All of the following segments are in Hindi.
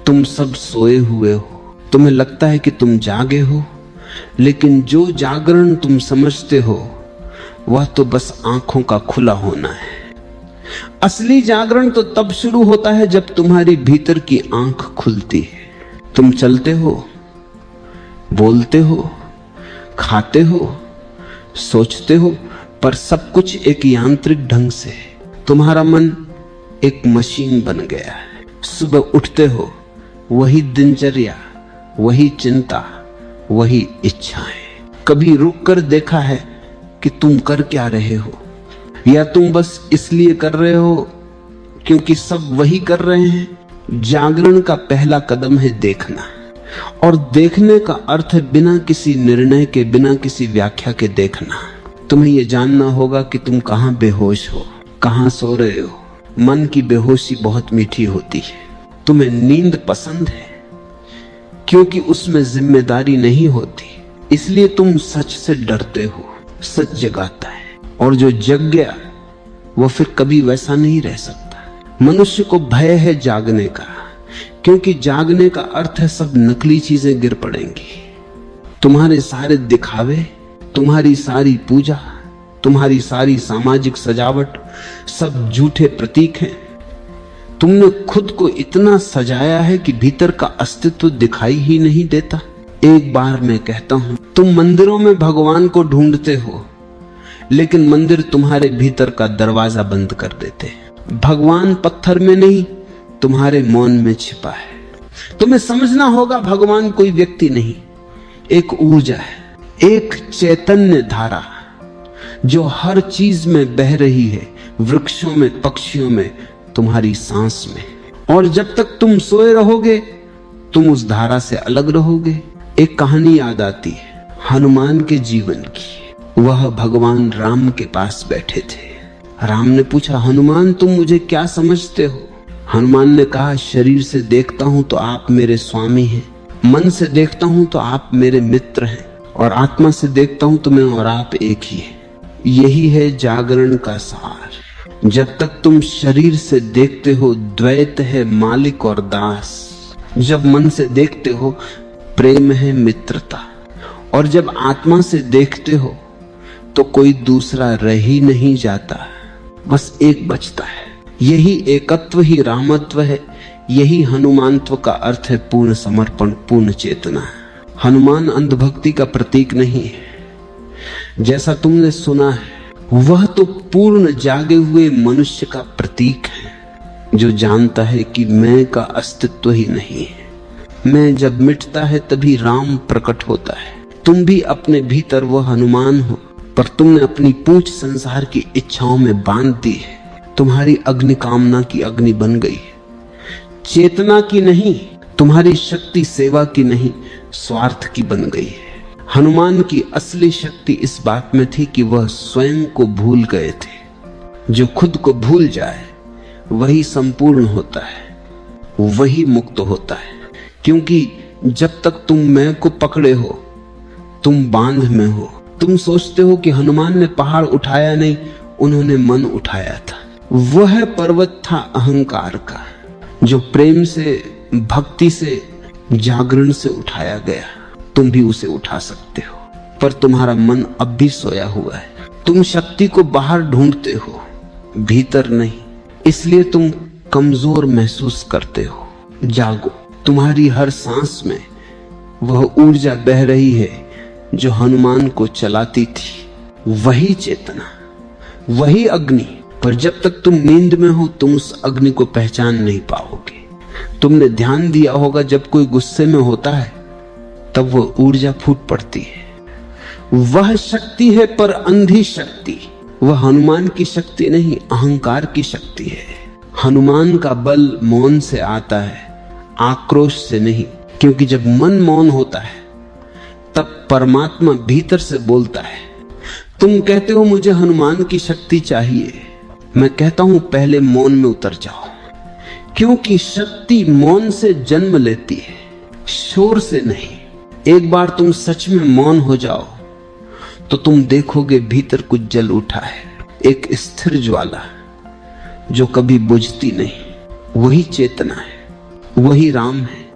तुम सब सोए हुए हो, तुम्हें लगता है कि तुम जागे हो, लेकिन जो जागरण तुम समझते हो वह तो बस आंखों का खुला होना है। असली जागरण तो तब शुरू होता है जब तुम्हारी भीतर की आंख खुलती है। तुम चलते हो, बोलते हो, खाते हो, सोचते हो, पर सब कुछ एक यांत्रिक ढंग से। तुम्हारा मन एक मशीन बन गया है। सुबह उठते हो, वही दिनचर्या, वही चिंता, वही इच्छाएं। कभी रुक कर देखा है कि तुम कर क्या रहे हो, या तुम बस इसलिए कर रहे हो क्योंकि सब वही कर रहे हैं? जागरण का पहला कदम है देखना, और देखने का अर्थ है बिना किसी निर्णय के, बिना किसी व्याख्या के देखना। तुम्हें यह जानना होगा कि तुम कहां बेहोश हो, कहां सो रहे हो। मन की बेहोशी बहुत मीठी होती है। तुम्हें नींद पसंद है क्योंकि उसमें जिम्मेदारी नहीं होती, इसलिए तुम सच से डरते हो। सच जगाता है, और जो जग गया वो फिर कभी वैसा नहीं रह सकता। मनुष्य को भय है जागने का, क्योंकि जागने का अर्थ है सब नकली चीजें गिर पड़ेंगी। तुम्हारे सारे दिखावे, तुम्हारी सारी पूजा, तुम्हारी सारी सामाजिक सजावट सब झूठे प्रतीक हैं। तुमने खुद को इतना सजाया है कि भीतर का अस्तित्व दिखाई ही नहीं देता। एक बार मैं कहता हूं, तुम मंदिरों में भगवान को ढूंढते हो, लेकिन मंदिर तुम्हारे भीतर का दरवाजा बंद कर देते हैं। भगवान पत्थर में नहीं, तुम्हारे मौन में छिपा है। तुम्हें समझना होगा, भगवान कोई व्यक्ति नहीं, एक ऊर्जा है, एक चैतन्य धारा जो हर चीज में बह रही है, वृक्षों में, पक्षियों में, तुम्हारी सांस में। और जब तक तुम सोए रहोगे तुम उस धारा से अलग रहोगे। एक कहानी याद आती है हनुमान के जीवन की। वह भगवान राम के पास बैठे थे। राम ने पूछा, हनुमान तुम मुझे क्या समझते हो? हनुमान ने कहा, शरीर से देखता हूं तो आप मेरे स्वामी हैं, मन से देखता हूं तो आप मेरे मित्र हैं, और आत्मा से देखता हूं तो मैं और आप एक ही है। यही है जागरण का सार। जब तक तुम शरीर से देखते हो द्वैत है मालिक और दास, जब मन से देखते हो प्रेम है मित्रता, और जब आत्मा से देखते हो तो कोई दूसरा रह ही नहीं जाता, बस एक बचता है। यही एकत्व ही रामत्व है, यही हनुमानत्व का अर्थ है पूर्ण समर्पण, पूर्ण चेतना। हनुमान अंधभक्ति का प्रतीक नहीं है, जैसा तुमने सुना है, वह तो पूर्ण जागे हुए मनुष्य का प्रतीक है, जो जानता है कि मैं का अस्तित्व ही नहीं है। मैं जब मिटता है तभी राम प्रकट होता है। तुम भी अपने भीतर वह हनुमान हो, पर तुमने अपनी पूंछ संसार की इच्छाओं में बांध दी है। तुम्हारी अग्नि कामना की अग्नि बन गई है, चेतना की नहीं। तुम्हारी शक्ति सेवा की नहीं, स्वार्थ की बन गई है। हनुमान की असली शक्ति इस बात में थी कि वह स्वयं को भूल गए थे। जो खुद को भूल जाए वही संपूर्ण होता है, वही मुक्त होता है। क्योंकि जब तक तुम मैं को पकड़े हो तुम बांध में हो। तुम सोचते हो कि हनुमान ने पहाड़ उठाया नहीं, उन्होंने मन उठाया था। वह पर्वत था अहंकार का, जो प्रेम से, भक्ति से, जागरण से उठाया गया। तुम भी उसे उठा सकते हो, पर तुम्हारा मन अब भी सोया हुआ है। तुम शक्ति को बाहर ढूंढते हो, भीतर नहीं, इसलिए तुम कमजोर महसूस करते हो। जागो, तुम्हारी हर सांस में वह ऊर्जा बह रही है जो हनुमान को चलाती थी। वही चेतना, वही अग्नि। पर जब तक तुम नींद में हो तुम उस अग्नि को पहचान नहीं पाओगे। तुमने ध्यान दिया होगा, जब कोई गुस्से में होता है तब वह ऊर्जा फूट पड़ती है। वह शक्ति है, पर अंधी शक्ति। वह हनुमान की शक्ति नहीं, अहंकार की शक्ति है। हनुमान का बल मौन से आता है, आक्रोश से नहीं। क्योंकि जब मन मौन होता है तब परमात्मा भीतर से बोलता है। तुम कहते हो मुझे हनुमान की शक्ति चाहिए, मैं कहता हूं पहले मौन में उतर जाओ, क्योंकि शक्ति मौन से जन्म लेती है, शोर से नहीं। एक बार तुम सच में मौन हो जाओ तो तुम देखोगे भीतर कुछ जल उठा है, एक स्थिर ज्वाला जो कभी बुझती नहीं। वही चेतना है, वही राम है।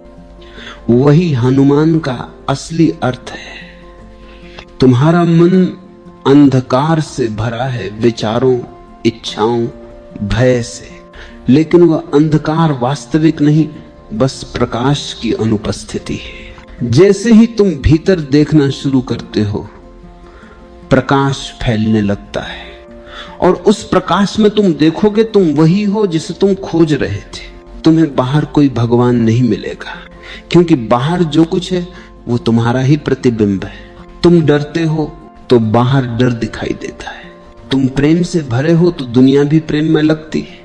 वही हनुमान का असली अर्थ है। तुम्हारा मन अंधकार से भरा है, विचारों, इच्छाओं, भय से, लेकिन वह अंधकार वास्तविक नहीं, बस प्रकाश की अनुपस्थिति है। जैसे ही तुम भीतर देखना शुरू करते हो, प्रकाश फैलने लगता है और उस प्रकाश में तुम देखोगे तुम वही हो जिसे तुम खोज रहे थे। तुम्हें बाहर कोई भगवान नहीं मिलेगा, क्योंकि बाहर जो कुछ है वो तुम्हारा ही प्रतिबिंब है। तुम डरते हो तो बाहर डर दिखाई देता है, तुम प्रेम से भरे हो तो दुनिया भी प्रेम में लगती है।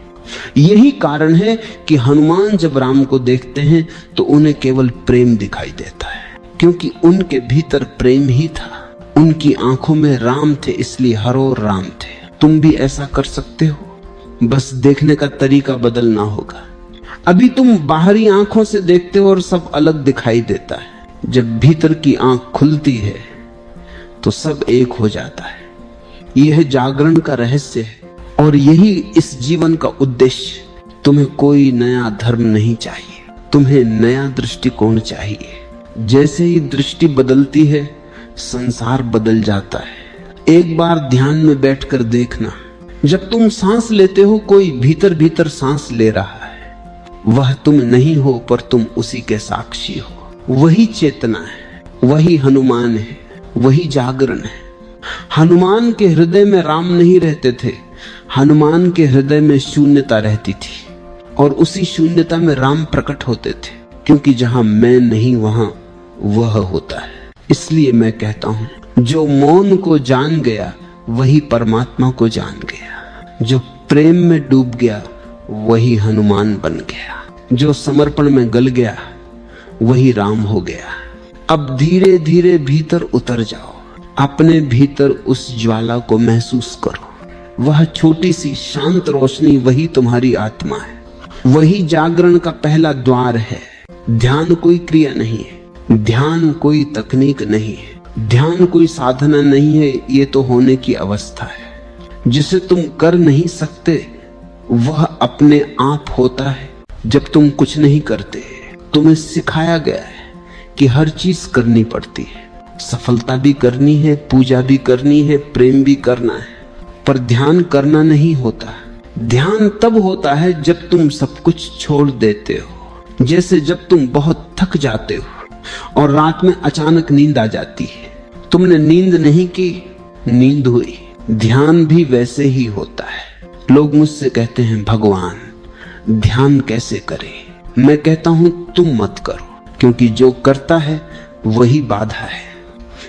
यही कारण है कि हनुमान जब राम को देखते हैं तो उन्हें केवल प्रेम दिखाई देता है, क्योंकि उनके भीतर प्रेम ही था। उनकी आंखों में राम थे, इसलिए हर ओर राम थे। तुम भी ऐसा कर सकते हो, बस देखने का तरीका बदलना होगा। अभी तुम बाहरी आंखों से देखते हो और सब अलग दिखाई देता है। जब भीतर की आंख खुलती है तो सब एक हो जाता है। यह जागरण का रहस्य है और यही इस जीवन का उद्देश्य। तुम्हें कोई नया धर्म नहीं चाहिए, तुम्हें नया दृष्टिकोण चाहिए। जैसे ही दृष्टि बदलती है, संसार बदल जाता है। एक बार ध्यान में बैठकर देखना, जब तुम सांस लेते हो कोई भीतर भीतर सांस ले रहा है। वह तुम नहीं हो, पर तुम उसी के साक्षी हो। वही चेतना है, वही हनुमान है, वही जागरण है। हनुमान के हृदय में राम नहीं रहते थे, हनुमान के हृदय में शून्यता रहती थी और उसी शून्यता में राम प्रकट होते थे, क्योंकि जहां मैं नहीं वहां वह होता है। इसलिए मैं कहता हूं, जो मौन को जान गया वही परमात्मा को जान गया। जो प्रेम में डूब गया वही हनुमान बन गया। जो समर्पण में गल गया वही राम हो गया। अब धीरे धीरे भीतर उतर जाओ, अपने भीतर उस ज्वाला को महसूस करो। वह छोटी सी शांत रोशनी वही तुम्हारी आत्मा है, वही जागरण का पहला द्वार है। ध्यान कोई क्रिया नहीं है, ध्यान कोई तकनीक नहीं है, ध्यान कोई साधना नहीं है। ये तो होने की अवस्था है जिसे तुम कर नहीं सकते। वह अपने आप होता है जब तुम कुछ नहीं करते। तुम्हें सिखाया गया है कि हर चीज करनी पड़ती है, सफलता भी करनी है, पूजा भी करनी है, प्रेम भी करना है, पर ध्यान करना नहीं होता। ध्यान तब होता है जब तुम सब कुछ छोड़ देते हो। जैसे जब तुम बहुत थक जाते हो और रात में अचानक नींद आ जाती है। तुमने नींद नहीं की, नींद हुई। ध्यान भी वैसे ही होता है। लोग मुझसे कहते हैं, भगवान ध्यान कैसे करें? मैं कहता हूं, तुम मत करो, क्योंकि जो करता है वही बाधा है,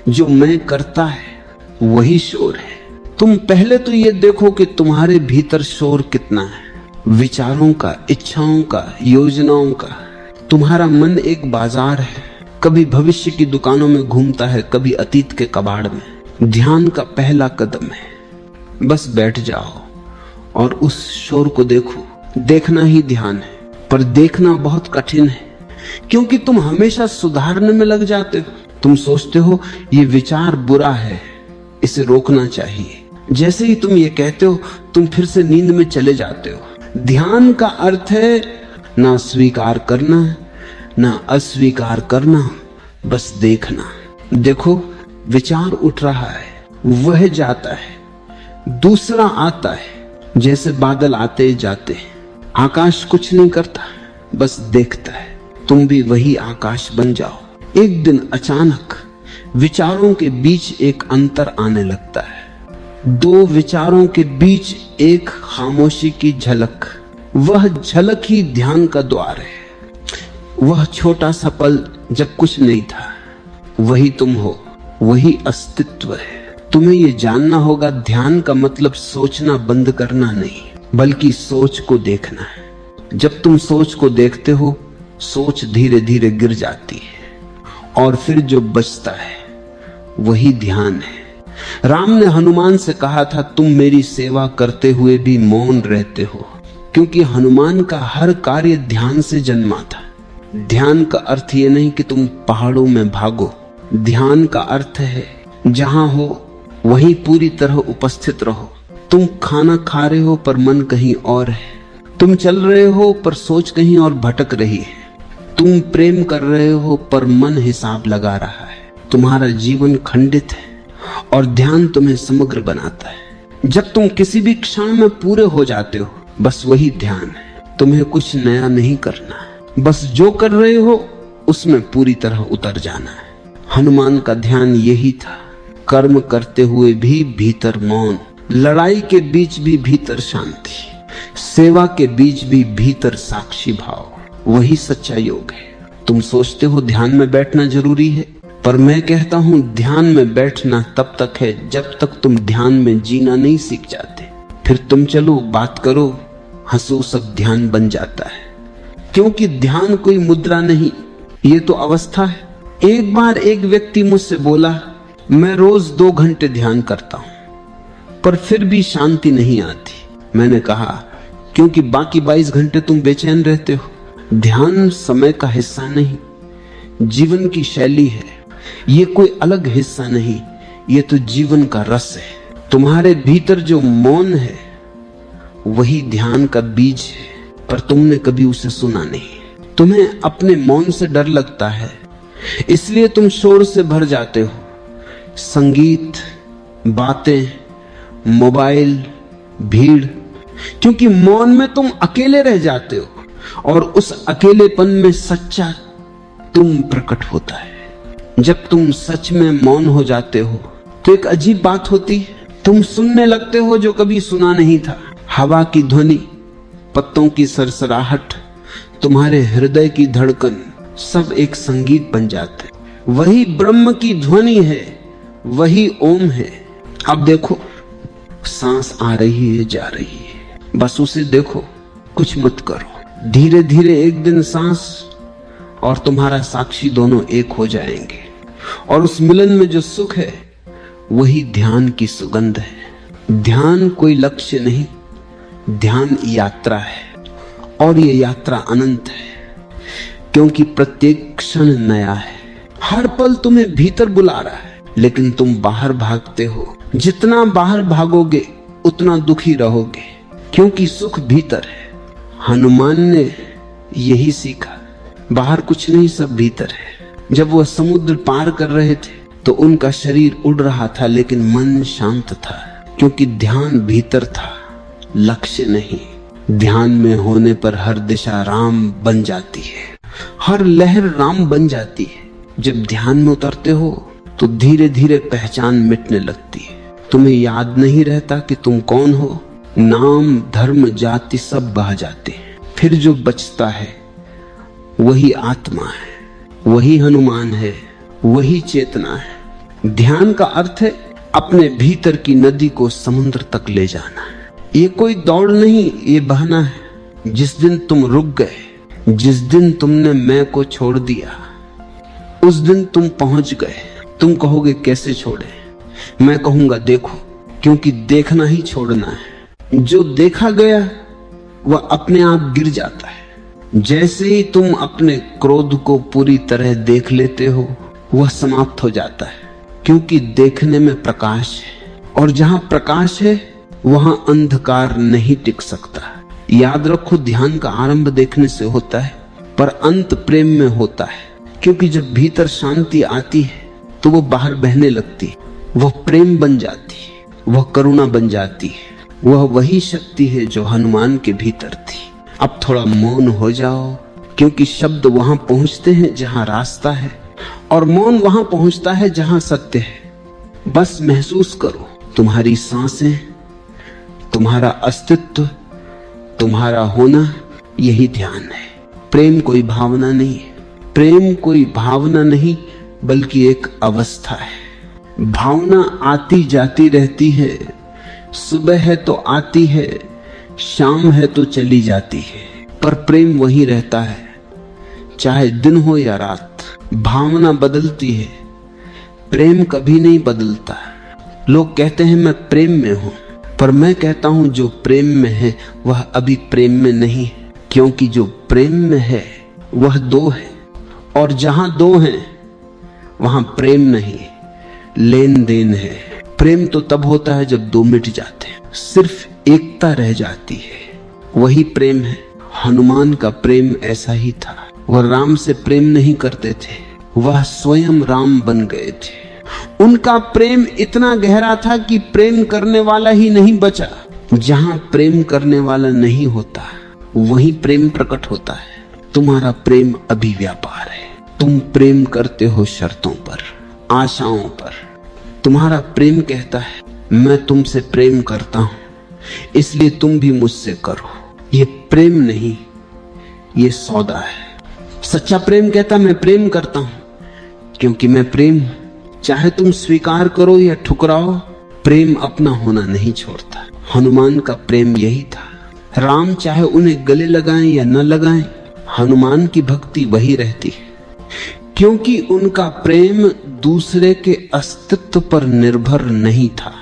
जो मैं करता है वही शोर है। तुम पहले तो ये देखो कि तुम्हारे भीतर शोर कितना है, विचारों का, इच्छाओं का, योजनाओं का। तुम्हारा मन एक बाजार है, कभी भविष्य की दुकानों में घूमता है, कभी अतीत के कबाड़ में। ध्यान का पहला कदम है, बस बैठ जाओ और उस शोर को देखो। देखना ही ध्यान है, पर देखना बहुत कठिन है, क्योंकि तुम हमेशा सुधारने में लग जाते हो। तुम सोचते हो ये विचार बुरा है, इसे रोकना चाहिए। जैसे ही तुम ये कहते हो, तुम फिर से नींद में चले जाते हो। ध्यान का अर्थ है ना स्वीकार करना ना अस्वीकार करना, बस देखना। देखो, विचार उठ रहा है, वह जाता है, दूसरा आता है। जैसे बादल आते जाते हैं, आकाश कुछ नहीं करता, बस देखता है। तुम भी वही आकाश बन जाओ। एक दिन अचानक विचारों के बीच एक अंतर आने लगता है। दो विचारों के बीच एक खामोशी की झलक, वह झलक ही ध्यान का द्वार है। वह छोटा सा पल जब कुछ नहीं था, वही तुम हो, वही अस्तित्व है। तुम्हें ये जानना होगा, ध्यान का मतलब सोचना बंद करना नहीं, बल्कि सोच को देखना है। जब तुम सोच को देखते हो, सोच धीरे धीरे गिर जाती है और फिर जो बचता है वही ध्यान है। राम ने हनुमान से कहा था, तुम मेरी सेवा करते हुए भी मौन रहते हो, क्योंकि हनुमान का हर कार्य ध्यान से जन्मा था। ध्यान का अर्थ ये नहीं कि तुम पहाड़ों में भागो। ध्यान का अर्थ है जहां हो वहीं पूरी तरह उपस्थित रहो। तुम खाना खा रहे हो पर मन कहीं और है, तुम चल रहे हो पर सोच कहीं और भटक रही है। तुम प्रेम कर रहे हो पर मन हिसाब लगा रहा है। तुम्हारा जीवन खंडित है और ध्यान तुम्हें समग्र बनाता है। जब तुम किसी भी क्षण में पूरे हो जाते हो, बस वही ध्यान है। तुम्हें कुछ नया नहीं करना, बस जो कर रहे हो उसमें पूरी तरह उतर जाना है। हनुमान का ध्यान यही था। कर्म करते हुए भी भीतर मौन, लड़ाई के बीच भी भीतर शांति, सेवा के बीच भी भीतर साक्षी भाव, वही सच्चा योग है। तुम सोचते हो ध्यान में बैठना जरूरी है, पर मैं कहता हूं ध्यान में बैठना तब तक है जब तक तुम ध्यान में जीना नहीं सीख जाते। फिर तुम चलो, बात करो, हंसो, सब ध्यान बन जाता है। क्योंकि ध्यान कोई मुद्रा नहीं, ये तो अवस्था है। एक बार एक व्यक्ति मुझसे बोला, मैं रोज 2 घंटे ध्यान करता हूं पर फिर भी शांति नहीं आती। मैंने कहा, क्योंकि बाकी 22 घंटे तुम बेचैन रहते हो। ध्यान समय का हिस्सा नहीं, जीवन की शैली है। ये कोई अलग हिस्सा नहीं, ये तो जीवन का रस है। तुम्हारे भीतर जो मौन है वही ध्यान का बीज है, पर तुमने कभी उसे सुना नहीं। तुम्हें अपने मौन से डर लगता है, इसलिए तुम शोर से भर जाते हो। संगीत, बातें, मोबाइल, भीड़, क्योंकि मौन में तुम अकेले रह जाते हो और उस अकेलेपन में सच्चा तुम प्रकट होता है। जब तुम सच में मौन हो जाते हो तो एक अजीब बात होती है, तुम सुनने लगते हो जो कभी सुना नहीं था। हवा की ध्वनि, पत्तों की सरसराहट, तुम्हारे हृदय की धड़कन, सब एक संगीत बन जाते। वही ब्रह्म की ध्वनि है, वही ओम है। अब देखो, सांस आ रही है, जा रही है, बस उसे देखो, कुछ मत करो। धीरे धीरे एक दिन सांस और तुम्हारा साक्षी दोनों एक हो जाएंगे और उस मिलन में जो सुख है वही ध्यान की सुगंध है। ध्यान कोई लक्ष्य नहीं, ध्यान यात्रा है और ये यात्रा अनंत है, क्योंकि प्रत्येक क्षण नया है। हर पल तुम्हें भीतर बुला रहा है, लेकिन तुम बाहर भागते हो। जितना बाहर भागोगे उतना दुखी रहोगे, क्योंकि सुख भीतर है। हनुमान ने यही सीखा, बाहर कुछ नहीं, सब भीतर है। जब वह समुद्र पार कर रहे थे तो उनका शरीर उड़ रहा था, लेकिन मन शांत था, क्योंकि ध्यान भीतर था, लक्ष्य नहीं। ध्यान में होने पर हर दिशा राम बन जाती है, हर लहर राम बन जाती है। जब ध्यान में उतरते हो तो धीरे धीरे पहचान मिटने लगती है। तुम्हें याद नहीं रहता कि तुम कौन हो। नाम, धर्म, जाति सब बह जाते हैं। फिर जो बचता है वही आत्मा है, वही हनुमान है, वही चेतना है। ध्यान का अर्थ है अपने भीतर की नदी को समुद्र तक ले जाना। ये कोई दौड़ नहीं, ये बहना है। जिस दिन तुम रुक गए, जिस दिन तुमने मैं को छोड़ दिया, उस दिन तुम पहुंच गए। तुम कहोगे कैसे छोड़े? मैं कहूंगा देखो, क्योंकि देखना ही छोड़ना है। जो देखा गया वह अपने आप गिर जाता है। जैसे ही तुम अपने क्रोध को पूरी तरह देख लेते हो, वह समाप्त हो जाता है, क्योंकि देखने में प्रकाश है और जहां प्रकाश है वहां अंधकार नहीं टिक सकता। याद रखो, ध्यान का आरंभ देखने से होता है पर अंत प्रेम में होता है, क्योंकि जब भीतर शांति आती है तो वो बाहर बहने लगती है, वह प्रेम बन जाती है, वह करुणा बन जाती है। वह वही शक्ति है जो हनुमान के भीतर थी। अब थोड़ा मौन हो जाओ, क्योंकि शब्द वहां पहुंचते हैं जहां रास्ता है और मौन वहां पहुंचता है जहां सत्य है। बस महसूस करो, तुम्हारी सांसें, तुम्हारा अस्तित्व, तुम्हारा होना, यही ध्यान है। प्रेम कोई भावना नहीं है, प्रेम कोई भावना नहीं बल्कि एक अवस्था है। भावना आती जाती रहती है, सुबह है तो आती है, शाम है तो चली जाती है, पर प्रेम वही रहता है, चाहे दिन हो या रात। भावना बदलती है, प्रेम कभी नहीं बदलता। लोग कहते हैं मैं प्रेम में हूं, पर मैं कहता हूं जो प्रेम में है वह अभी प्रेम में नहीं है, क्योंकि जो प्रेम में है वह दो है, और जहां दो हैं वहां प्रेम नहीं, लेन देन है। प्रेम तो तब होता है जब दो मिट जाते हैं, सिर्फ एकता रह जाती है, वही प्रेम है। हनुमान का प्रेम ऐसा ही था, वह राम से प्रेम नहीं करते थे, वह स्वयं राम बन गए थे। उनका प्रेम इतना गहरा था कि प्रेम करने वाला ही नहीं बचा। जहां प्रेम करने वाला नहीं होता वहीं प्रेम प्रकट होता है। तुम्हारा प्रेम अभी व्यापार है। तुम प्रेम करते हो शर्तों पर, आशाओं पर। तुम्हारा प्रेम कहता है मैं तुमसे प्रेम करता हूं, इसलिए तुम भी मुझसे करो। ये प्रेम नहीं, ये सौदा है। सच्चा प्रेम कहता मैं प्रेम करता हूं क्योंकि मैं प्रेम हूं। चाहे तुम स्वीकार करो या ठुकराओ, प्रेम अपना होना नहीं छोड़ता। हनुमान का प्रेम यही था। राम चाहे उन्हें गले लगाएं या न लगाएं, हनुमान की भक्ति वही रहती है, क्योंकि उनका प्रेम दूसरे के अस्तित्व पर निर्भर नहीं था।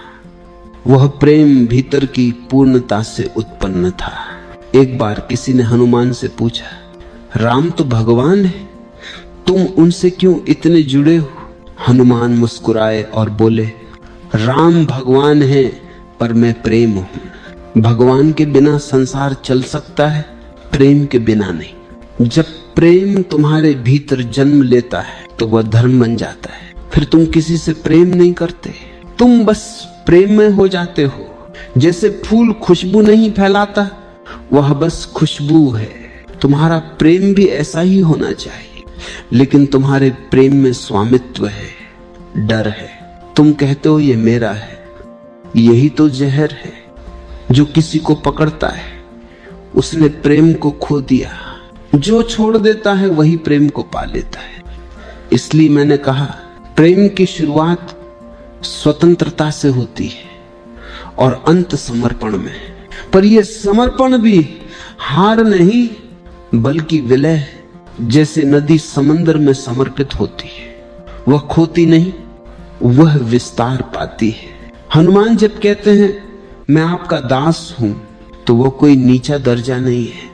वह प्रेम भीतर की पूर्णता से उत्पन्न था। एक बार किसी ने हनुमान से पूछा, राम तो भगवान है, तुम उनसे क्यों इतने जुड़े हो? हनुमान मुस्कुराए और बोले, राम भगवान है पर मैं प्रेम हूं। भगवान के बिना संसार चल सकता है, प्रेम के बिना नहीं। जब प्रेम तुम्हारे भीतर जन्म लेता है तो वह धर्म बन जाता है। फिर तुम किसी से प्रेम नहीं करते, तुम बस प्रेम में हो जाते हो। जैसे फूल खुशबू नहीं फैलाता, वह बस खुशबू है। तुम्हारा प्रेम भी ऐसा ही होना चाहिए, लेकिन तुम्हारे प्रेम में स्वामित्व है, डर है। तुम कहते हो ये मेरा है। यही तो जहर है जो किसी को पकड़ता है, उसने प्रेम को खो दिया। जो छोड़ देता है वही प्रेम को पा लेता है। इसलिए मैंने कहा, प्रेम की शुरुआत स्वतंत्रता से होती है और अंत समर्पण में। पर यह समर्पण भी हार नहीं बल्कि विलय। जैसे नदी समंदर में समर्पित होती है, वह खोती नहीं, वह विस्तार पाती है। हनुमान जब कहते हैं मैं आपका दास हूं, तो वह कोई नीचा दर्जा नहीं है,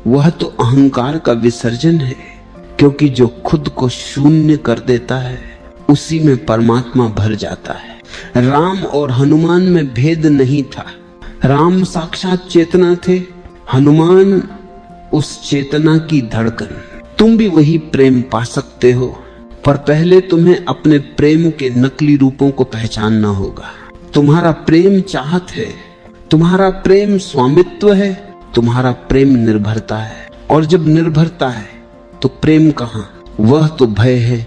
वह तो अहंकार का विसर्जन है। क्योंकि जो खुद को शून्य कर देता है उसी में परमात्मा भर जाता है। राम और हनुमान में भेद नहीं था। राम साक्षात चेतना थे, हनुमान उस चेतना की धड़कन। तुम भी वही प्रेम पा सकते हो, पर पहले तुम्हें अपने प्रेम के नकली रूपों को पहचानना होगा। तुम्हारा प्रेम चाहत है, तुम्हारा प्रेम स्वामित्व है, तुम्हारा प्रेम निर्भरता है। और जब निर्भरता है तो प्रेम कहां? वह तो भय है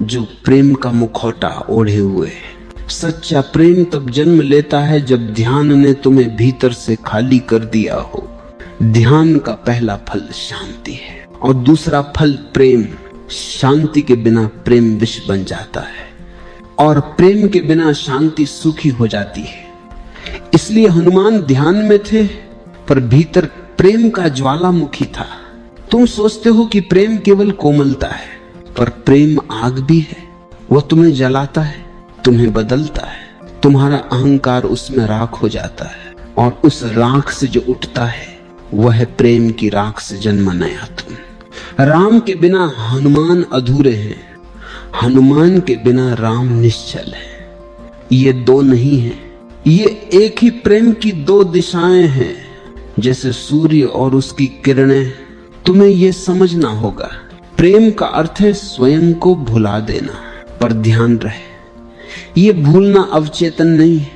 जो प्रेम का मुखौटा ओढ़े हुए है। सच्चा प्रेम तब जन्म लेता है जब ध्यान ने तुम्हें भीतर से खाली कर दिया हो। ध्यान का पहला फल शांति है और दूसरा फल प्रेम। शांति के बिना प्रेम विष बन जाता है और प्रेम के बिना शांति सूखी हो जाती है। इसलिए हनुमान ध्यान में थे पर भीतर प्रेम का ज्वालामुखी था। तुम सोचते हो कि प्रेम केवल कोमलता है, पर प्रेम आग भी है। वह तुम्हें जलाता है, तुम्हें बदलता है। तुम्हारा अहंकार उसमें राख हो जाता है और उस राख से जो उठता है वह है प्रेम की राख से जन्मा नया तुम। राम के बिना हनुमान अधूरे हैं, हनुमान के बिना राम निश्चल है। ये दो नहीं है, ये एक ही प्रेम की दो दिशाएं हैं, जैसे सूर्य और उसकी किरणें। तुम्हें यह समझना होगा, प्रेम का अर्थ है स्वयं को भुला देना। पर ध्यान रहे, ये भूलना अवचेतन नहीं,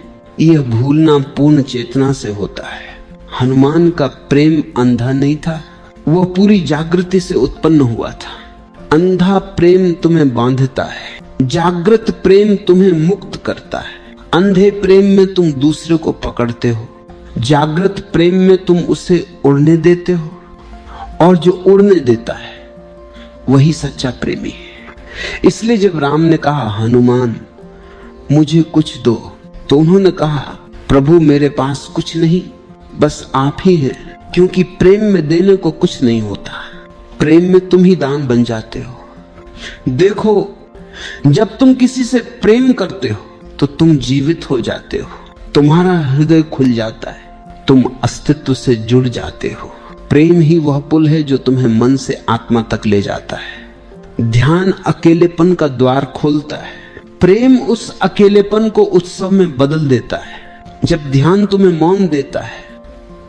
यह भूलना पूर्ण चेतना से होता है। हनुमान का प्रेम अंधा नहीं था, वह पूरी जागृति से उत्पन्न हुआ था। अंधा प्रेम तुम्हें बांधता है, जागृत प्रेम तुम्हें मुक्त करता है। अंधे प्रेम में तुम दूसरे को पकड़ते हो, जागृत प्रेम में तुम उसे उड़ने देते हो, और जो उड़ने देता है वही सच्चा प्रेमी है। इसलिए जब राम ने कहा हनुमान मुझे कुछ दो, तो उन्होंने कहा प्रभु मेरे पास कुछ नहीं, बस आप ही हैं। क्योंकि प्रेम में देने को कुछ नहीं होता, प्रेम में तुम ही दान बन जाते हो। देखो, जब तुम किसी से प्रेम करते हो तो तुम जीवित हो जाते हो, तुम्हारा हृदय खुल जाता है, तुम अस्तित्व से जुड़ जाते हो। प्रेम ही वह पुल है जो तुम्हें मन से आत्मा तक ले जाता है। ध्यान अकेलेपन का द्वार खोलता है, प्रेम उस अकेलेपन को उत्सव में बदल देता है। जब ध्यान तुम्हें मौन देता है,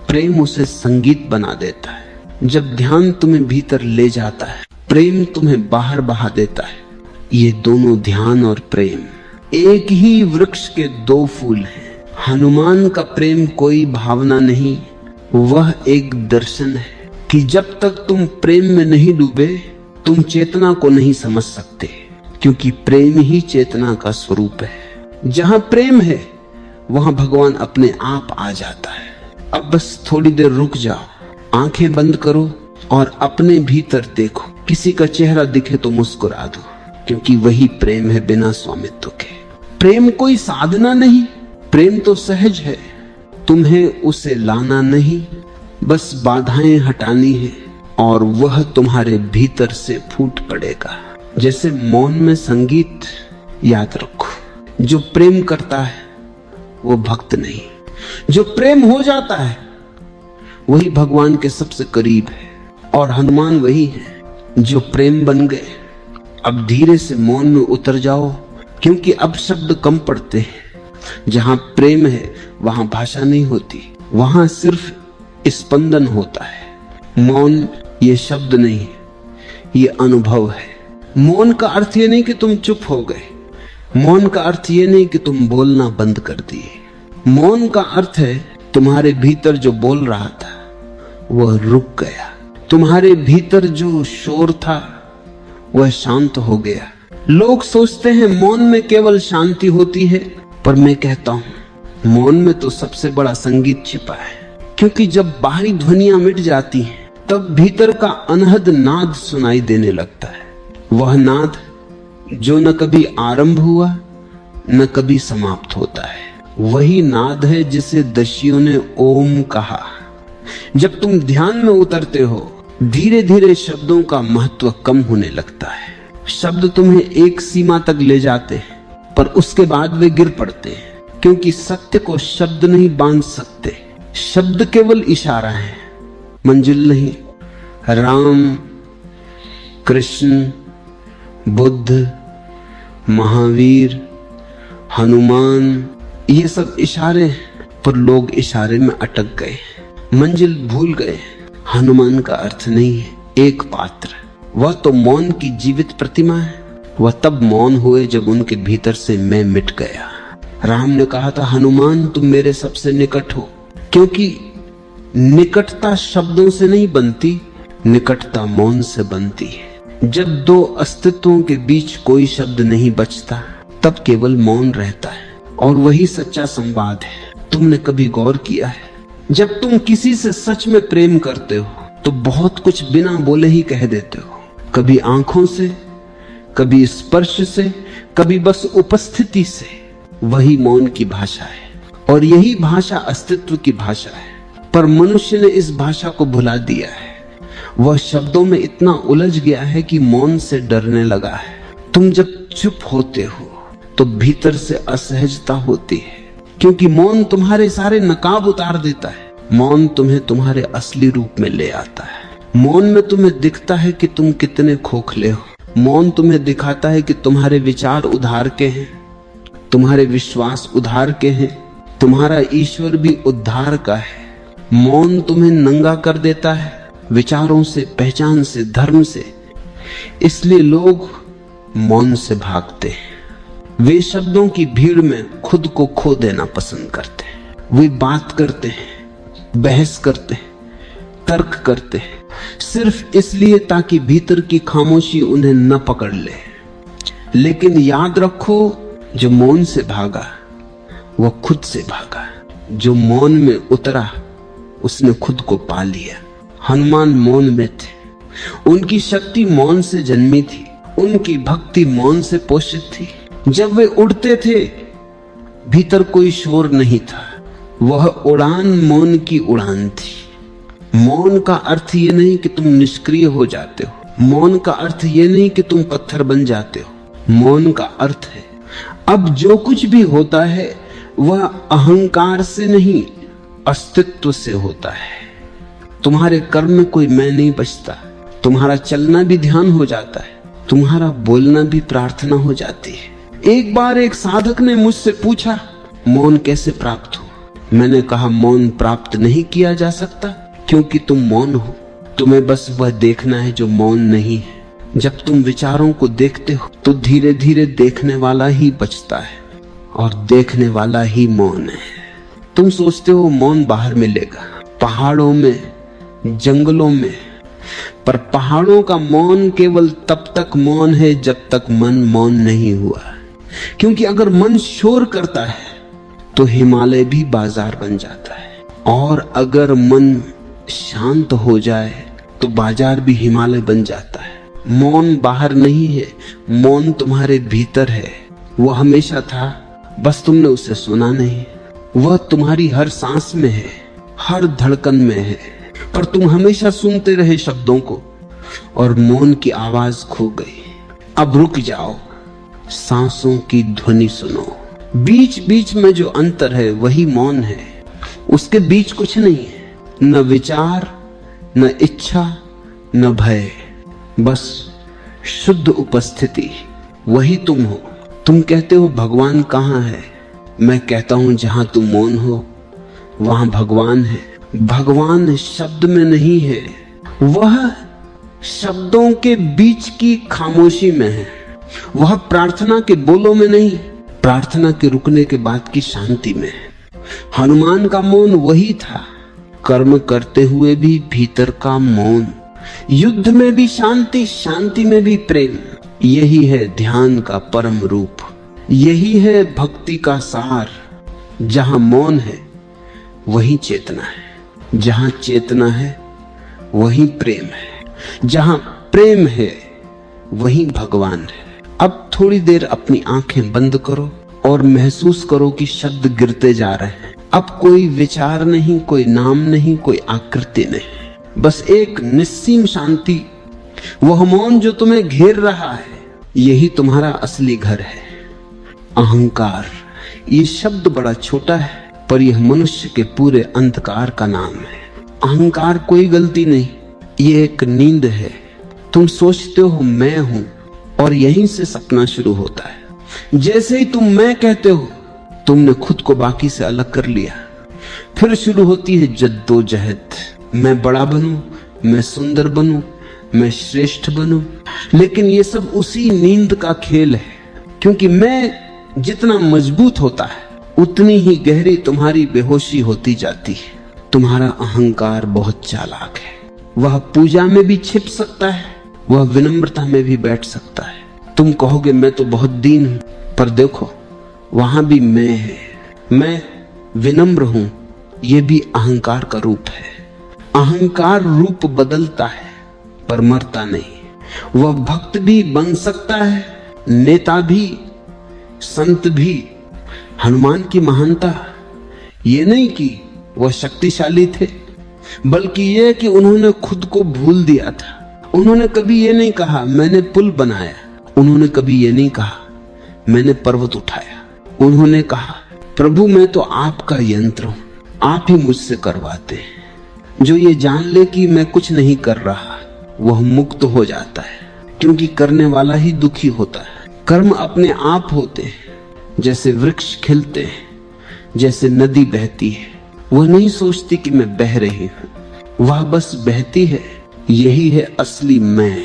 प्रेम उसे संगीत बना देता है। जब ध्यान तुम्हें भीतर ले जाता है, प्रेम तुम्हें बाहर बहा देता है। ये दोनों, ध्यान और प्रेम, एक ही वृक्ष के दो फूल हैं। हनुमान का प्रेम कोई भावना नहीं, वह एक दर्शन है कि जब तक तुम प्रेम में नहीं डूबे तुम चेतना को नहीं समझ सकते, क्योंकि प्रेम ही चेतना का स्वरूप है। जहां प्रेम है वहां भगवान अपने आप आ जाता है। अब बस थोड़ी देर रुक जाओ, आंखें बंद करो और अपने भीतर देखो। किसी का चेहरा दिखे तो मुस्कुरा दो, क्योंकि वही प्रेम है बिना स्वामित्व के। प्रेम कोई साधना नहीं, प्रेम तो सहज है। तुम्हें उसे लाना नहीं, बस बाधाएं हटानी है और वह तुम्हारे भीतर से फूट पड़ेगा। जैसे मौन में संगीत। याद रखो, जो प्रेम करता है वो भक्त नहीं, जो प्रेम हो जाता है वही भगवान के सबसे करीब है। और हनुमान वही है जो प्रेम बन गए। अब धीरे से मौन में उतर जाओ, क्योंकि अब शब्द कम पड़ते हैं। जहां प्रेम है वहां भाषा नहीं होती, वहां सिर्फ स्पंदन होता है। मौन ये शब्द नहीं है, ये अनुभव है। मौन का अर्थ ये नहीं कि तुम चुप हो गए, मौन का अर्थ ये नहीं कि तुम बोलना बंद कर दिए। मौन का अर्थ है तुम्हारे भीतर जो बोल रहा था वह रुक गया, तुम्हारे भीतर जो शोर था वह शांत हो गया। लोग सोचते हैं मौन में केवल शांति होती है, पर मैं कहता हूं मौन में तो सबसे बड़ा संगीत छिपा है। क्योंकि जब बाहरी ध्वनियां मिट जाती हैं तब भीतर का अनहद नाद सुनाई देने लगता है। वह नाद जो न कभी आरंभ हुआ न कभी समाप्त होता है, वही नाद है जिसे दर्शियों ने ओम कहा। जब तुम ध्यान में उतरते हो धीरे धीरे शब्दों का महत्व कम होने लगता है। शब्द तुम्हें एक सीमा तक ले जाते हैं, पर उसके बाद वे गिर पड़ते हैं, क्योंकि सत्य को शब्द नहीं बांध सकते। शब्द केवल इशारा है, मंजिल नहीं। राम, कृष्ण, बुद्ध, महावीर, हनुमान, ये सब इशारे हैं, पर लोग इशारे में अटक गए, मंजिल भूल गए। हनुमान का अर्थ नहीं है एक पात्र, वह तो मौन की जीवित प्रतिमा है। वह तब मौन हुए जब उनके भीतर से मैं मिट गया। राम ने कहा था, हनुमान तुम मेरे सबसे निकट हो, क्योंकि निकटता शब्दों से नहीं बनती, निकटता मौन से बनती है। जब दो अस्तित्वों के बीच कोई शब्द नहीं बचता तब केवल मौन रहता है, और वही सच्चा संवाद है। तुमने कभी गौर किया है, जब तुम किसी से सच में प्रेम करते हो तो बहुत कुछ बिना बोले ही कह देते हो, कभी आंखों से, कभी स्पर्श से, कभी बस उपस्थिति से। वही मौन की भाषा है, और यही भाषा अस्तित्व की भाषा है। पर मनुष्य ने इस भाषा को भुला दिया है। वह शब्दों में इतना उलझ गया है कि मौन से डरने लगा है। तुम जब चुप होते हो तो भीतर से असहजता होती है, क्योंकि मौन तुम्हारे सारे नकाब उतार देता है। मौन तुम्हें तुम्हारे असली रूप में ले आता है। मौन में तुम्हें दिखता है कि तुम कितने खोखले हो। मौन तुम्हें दिखाता है कि तुम्हारे विचार उधार के हैं, तुम्हारे विश्वास उधार के हैं, तुम्हारा ईश्वर भी उद्धार का है। मौन तुम्हें नंगा कर देता है, विचारों से, पहचान से, धर्म से। इसलिए लोग मौन से भागते हैं। वे शब्दों की भीड़ में खुद को खो देना पसंद करते हैं। वे बात करते हैं, बहस करते हैं, तर्क करते हैं, सिर्फ इसलिए ताकि भीतर की खामोशी उन्हें न पकड़ ले। लेकिन याद रखो, जो मौन से भागा वह खुद से भागा। जो मौन में उतरा उसने खुद को पा लिया। हनुमान मौन में थे, उनकी शक्ति मौन से जन्मी थी, उनकी भक्ति मौन से पोषित थी। जब वे उड़ते थे भीतर कोई शोर नहीं था, वह उड़ान मौन की उड़ान थी। मौन का अर्थ ये नहीं कि तुम निष्क्रिय हो जाते हो, मौन का अर्थ ये नहीं कि तुम पत्थर बन जाते हो। मौन का अर्थ है अब जो कुछ भी होता है वह अहंकार से नहीं, अस्तित्व से होता है। तुम्हारे कर्म में कोई मैं नहीं बचता, तुम्हारा चलना भी ध्यान हो जाता है, तुम्हारा बोलना भी प्रार्थना हो जाती है। एक बार एक साधक ने मुझसे पूछा, मौन कैसे प्राप्त हो? मैंने कहा, मौन प्राप्त नहीं किया जा सकता, क्योंकि तुम मौन हो। तुम्हें बस वह देखना है जो मौन नहीं है। जब तुम विचारों को देखते हो तो धीरे धीरे देखने वाला ही बचता है और देखने वाला ही मौन है। तुम सोचते हो मौन बाहर मिलेगा, पहाड़ों में, जंगलों में, पर पहाड़ों का मौन केवल तब तक मौन है जब तक मन मौन नहीं हुआ। क्योंकि अगर मन शोर करता है तो हिमालय भी बाजार बन जाता है, और अगर मन शांत हो जाए तो बाजार भी हिमालय बन जाता है। मौन बाहर नहीं है, मौन तुम्हारे भीतर है। वह हमेशा था, बस तुमने उसे सुना नहीं। वह तुम्हारी हर सांस में है, हर धड़कन में है, पर तुम हमेशा सुनते रहे शब्दों को और मौन की आवाज खो गई। अब रुक जाओ, सांसों की ध्वनि सुनो। बीच बीच में जो अंतर है वही मौन है। उसके बीच कुछ नहीं है, न विचार, न इच्छा, न भय, बस शुद्ध उपस्थिति। वही तुम हो। तुम कहते हो भगवान कहाँ है? मैं कहता हूं जहां तुम मौन हो वहां भगवान है। भगवान शब्द में नहीं है, वह शब्दों के बीच की खामोशी में है। वह प्रार्थना के बोलों में नहीं, प्रार्थना के रुकने के बाद की शांति में है। हनुमान का मौन वही था, कर्म करते हुए भी भीतर का मौन, युद्ध में भी शांति, शांति में भी प्रेम। यही है ध्यान का परम रूप, यही है भक्ति का सार। जहां मौन है वही चेतना है, जहां चेतना है वही प्रेम है, जहां प्रेम है वही भगवान है। अब थोड़ी देर अपनी आंखें बंद करो और महसूस करो कि शब्द गिरते जा रहे हैं। अब कोई विचार नहीं, कोई नाम नहीं, कोई आकृति नहीं, बस एक निस्सीम शांति। वह मौन जो तुम्हें घेर रहा है, यही तुम्हारा असली घर है। अहंकार, ये शब्द बड़ा छोटा है, पर यह मनुष्य के पूरे अंधकार का नाम है। अहंकार कोई गलती नहीं, ये एक नींद है। तुम सोचते हो मैं हूं, और यहीं से सपना शुरू होता है। जैसे ही तुम मैं कहते हो, तुमने खुद को बाकी से अलग कर लिया। फिर शुरू होती है जद्दोजहद। मैं बड़ा बनूं, मैं सुंदर बनूं, मैं श्रेष्ठ बनूं। लेकिन ये सब उसी नींद का खेल है, क्योंकि मैं जितना मजबूत होता है उतनी ही गहरी तुम्हारी बेहोशी होती जाती है। तुम्हारा अहंकार बहुत चालाक है। वह पूजा में भी छिप सकता है, वह विनम्रता में भी बैठ सकता है। तुम कहोगे मैं तो बहुत दीन हूं, पर देखो वहां भी मैं है। मैं विनम्र हूं, यह भी अहंकार का रूप है। अहंकार रूप बदलता है पर मरता नहीं। वह भक्त भी बन सकता है, नेता भी, संत भी। हनुमान की महानता ये नहीं कि वह शक्तिशाली थे, बल्कि यह कि उन्होंने खुद को भूल दिया था। उन्होंने कभी ये नहीं कहा मैंने पुल बनाया, उन्होंने कभी ये नहीं कहा मैंने पर्वत उठाया। उन्होंने कहा प्रभु मैं तो आपका यंत्र हूं, आप ही मुझसे करवाते हैं। जो ये जान ले कि मैं कुछ नहीं कर रहा, वह मुक्त हो जाता है, क्योंकि करने वाला ही दुखी होता है। कर्म अपने आप होते हैं, जैसे वृक्ष खिलते हैं, जैसे नदी बहती है। वह नहीं सोचती कि मैं बह रही हूं, वह बस बहती है। यही है असली मैं,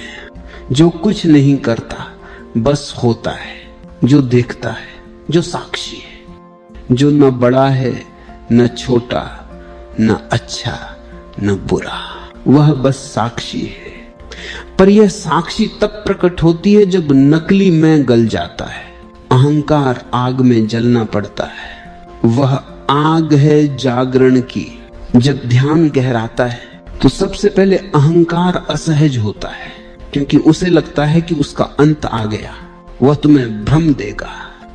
जो कुछ नहीं करता, बस होता है, जो देखता है, जो साक्षी है, जो न बड़ा है, न छोटा, न अच्छा, न बुरा। वह बस साक्षी है। पर यह साक्षी तब प्रकट होती है जब नकली मैं गल जाता है। अहंकार आग में जलना पड़ता है। वह आग है जागरण की। जब ध्यान गहराता है तो सबसे पहले अहंकार असहज होता है, क्योंकि उसे लगता है कि उसका अंत आ गया। वह तुम्हें भ्रम देगा,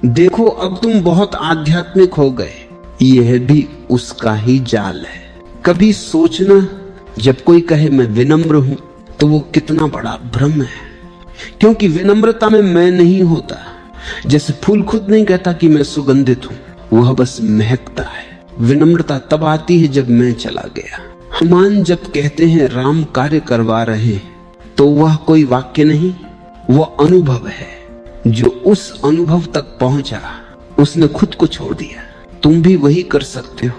देखो अब तुम बहुत आध्यात्मिक हो गए। यह भी उसका ही जाल है। कभी सोचना, जब कोई कहे मैं विनम्र हूं, तो वो कितना बड़ा भ्रम है, क्योंकि विनम्रता में मैं नहीं होता। जैसे फूल खुद नहीं कहता कि मैं सुगंधित हूं, वह बस महकता है। विनम्रता तब आती है जब मैं चला गया। हनुमान जब कहते हैं राम कार्य करवा रहे, तो वह कोई वाक्य नहीं, वह अनुभव है। जो उस अनुभव तक पहुंचा, उसने खुद को छोड़ दिया। तुम भी वही कर सकते हो,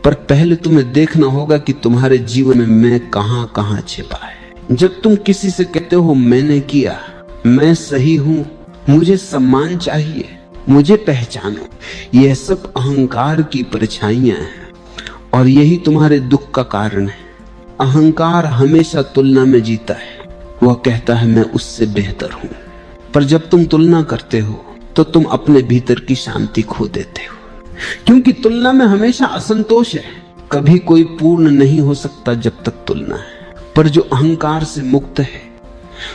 पर पहले तुम्हें देखना होगा कि तुम्हारे जीवन में मैं कहां कहां छिपा है। जब तुम किसी से कहते हो मैंने किया, मैं सही हूं, मुझे सम्मान चाहिए, मुझे पहचानो, यह सब अहंकार की परछाइयां हैं और यही तुम्हारे दुख का कारण है। अहंकार हमेशा तुलना में जीता है। वह कहता है मैं उससे बेहतर हूं, पर जब तुम तुलना करते हो तो तुम अपने भीतर की शांति खो देते हो, क्योंकि तुलना में हमेशा असंतोष है। कभी कोई पूर्ण नहीं हो सकता जब तक तुलना है। पर जो अहंकार से मुक्त है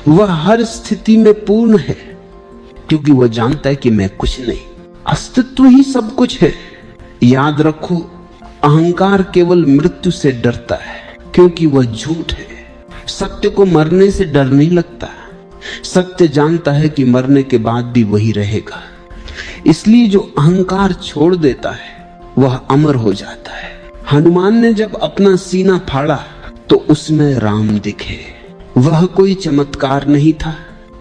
वह हर स्थिति में पूर्ण है, क्योंकि वह जानता है कि मैं कुछ नहीं, अस्तित्व ही सब कुछ है। याद रखो, अहंकार केवल मृत्यु से डरता है, क्योंकि वह झूठ है। सत्य को मरने से डर नहीं लगता। सत्य जानता है कि मरने के बाद भी वही रहेगा। इसलिए जो अहंकार छोड़ देता है वह अमर हो जाता है। हनुमान ने जब अपना सीना फाड़ा तो उसमें राम दिखे। वह कोई चमत्कार नहीं था,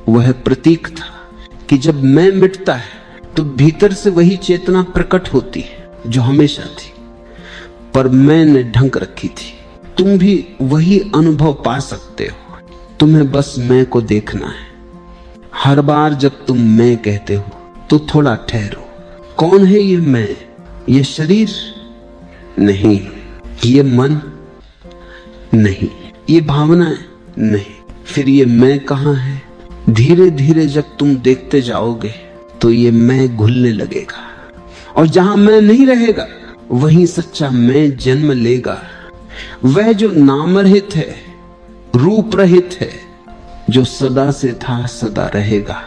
वह प्रतीक था कि जब मैं मिटता है तो भीतर से वही चेतना प्रकट होती है जो हमेशा थी, पर मैंने ढंक रखी थी। तुम भी वही अनुभव पा सकते हो, तुम्हें बस मैं को देखना है। हर बार जब तुम मैं कहते हो तो थोड़ा ठहरो। कौन है ये मैं? ये शरीर नहीं, ये मन नहीं, ये भावनाएं नहीं, फिर ये मैं कहाँ है? धीरे धीरे जब तुम देखते जाओगे तो ये मैं घुलने लगेगा, और जहां मैं नहीं रहेगा वहीं सच्चा मैं जन्म लेगा। वह जो नाम रहित है, रूप रहित है, जो सदा से था सदा रहेगा,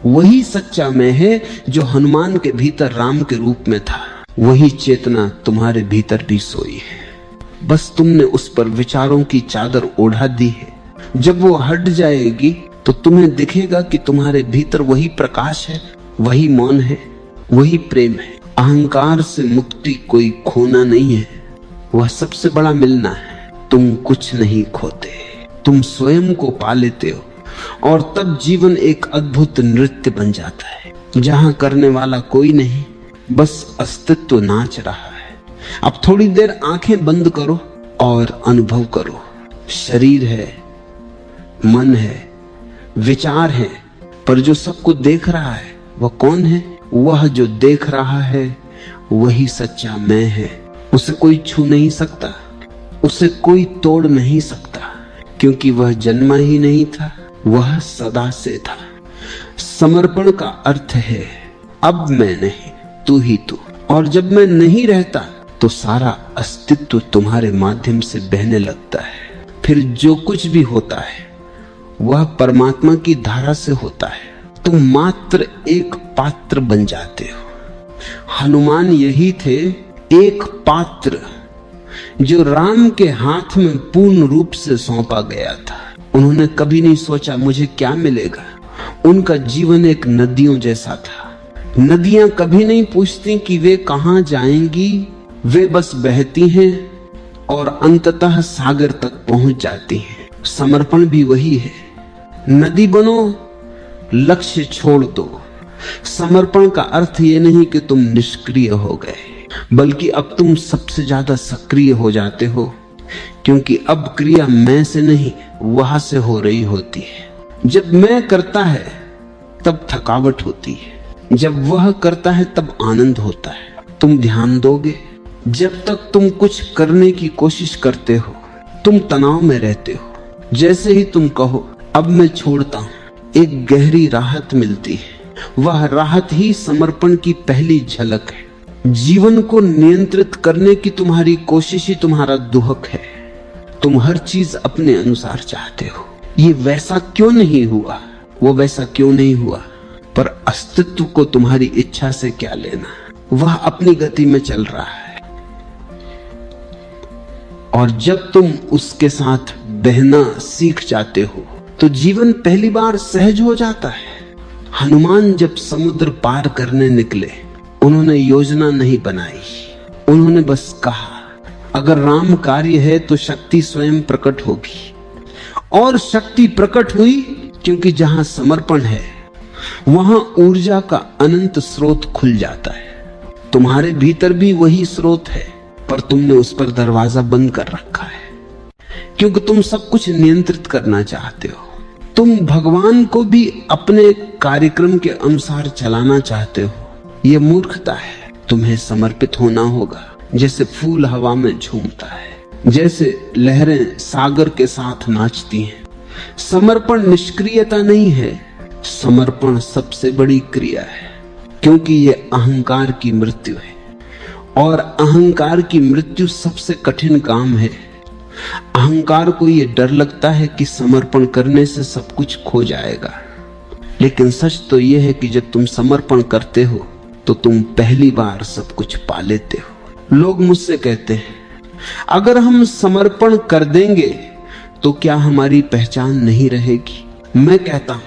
वही सच्चा मैं है जो हनुमान के भीतर राम के रूप में था। वही चेतना तुम्हारे भीतर भी सोई है, बस तुमने उस पर विचारों की चादर ओढ़ा दी है। जब वो हट जाएगी तो तुम्हें दिखेगा कि तुम्हारे भीतर वही प्रकाश है, वही मौन है, वही प्रेम है। अहंकार से मुक्ति कोई खोना नहीं है, वह सबसे बड़ा मिलना है। तुम कुछ नहीं खोते, तुम स्वयं को पा लेते हो, और तब जीवन एक अद्भुत नृत्य बन जाता है, जहां करने वाला कोई नहीं, बस अस्तित्व नाच रहा है। अब थोड़ी देर आंखें बंद करो और अनुभव करो। शरीर है, मन है, विचार है, पर जो सबको देख रहा है वह कौन है? वह जो देख रहा है वही सच्चा मैं है। उसे कोई छू नहीं सकता, उसे कोई तोड़ नहीं सकता, क्योंकि वह जन्मा ही नहीं था, वह सदा से था। समर्पण का अर्थ है अब मैं नहीं, तू ही तू। और जब मैं नहीं रहता तो सारा अस्तित्व तुम्हारे माध्यम से बहने लगता है। फिर जो कुछ भी होता है वह परमात्मा की धारा से होता है। तुम मात्र एक पात्र बन जाते हो। हनुमान यही थे, एक पात्र जो राम के हाथ में पूर्ण रूप से सौंपा गया था। उन्होंने कभी नहीं सोचा मुझे क्या मिलेगा। उनका जीवन एक नदियों जैसा था। नदियां कभी नहीं पूछती कि वे कहां जाएंगी, वे बस बहती हैं और अंततः सागर तक पहुंच जाती हैं। समर्पण भी वही है। नदी बनो, लक्ष्य छोड़ दो। समर्पण का अर्थ ये नहीं कि तुम निष्क्रिय हो गए, बल्कि अब तुम सबसे ज्यादा सक्रिय हो जाते हो, क्योंकि अब क्रिया मैं से नहीं वहां से हो रही होती है। जब मैं करता है तब थकावट होती है, जब वह करता है तब आनंद होता है। तुम ध्यान दोगे, जब तक तुम कुछ करने की कोशिश करते हो तुम तनाव में रहते हो। जैसे ही तुम कहो अब मैं छोड़ता हूं, एक गहरी राहत मिलती है। वह राहत ही समर्पण की पहली झलक है। जीवन को नियंत्रित करने की तुम्हारी कोशिश ही तुम्हारा दुहक है। तुम हर चीज अपने अनुसार चाहते हो। ये वैसा क्यों नहीं हुआ, वो वैसा क्यों नहीं हुआ, पर अस्तित्व को तुम्हारी इच्छा से क्या लेना। वह अपनी गति में चल रहा है, और जब तुम उसके साथ बहना सीख जाते हो तो जीवन पहली बार सहज हो जाता है। हनुमान जब समुद्र पार करने निकले, उन्होंने योजना नहीं बनाई, उन्होंने बस कहा अगर राम कार्य है तो शक्ति स्वयं प्रकट होगी। और शक्ति प्रकट हुई, क्योंकि जहां समर्पण है वहां ऊर्जा का अनंत स्रोत खुल जाता है। तुम्हारे भीतर भी वही स्रोत है, पर तुमने उस पर दरवाजा बंद कर रखा है। क्योंकि तुम सब कुछ नियंत्रित करना चाहते हो। तुम भगवान को भी अपने कार्यक्रम के अनुसार चलाना चाहते हो। यह मूर्खता है। तुम्हें समर्पित होना होगा, जैसे फूल हवा में झूमता है, जैसे लहरें सागर के साथ नाचती हैं। समर्पण निष्क्रियता नहीं है, समर्पण सबसे बड़ी क्रिया है, क्योंकि यह अहंकार की मृत्यु है और अहंकार की मृत्यु सबसे कठिन काम है। अहंकार को यह डर लगता है कि समर्पण करने से सब कुछ खो जाएगा, लेकिन सच तो यह है कि जब तुम समर्पण करते हो तो तुम पहली बार सब कुछ पा लेते हो। लोग मुझसे कहते हैं, अगर हम समर्पण कर देंगे तो क्या हमारी पहचान नहीं रहेगी? मैं कहता हूं,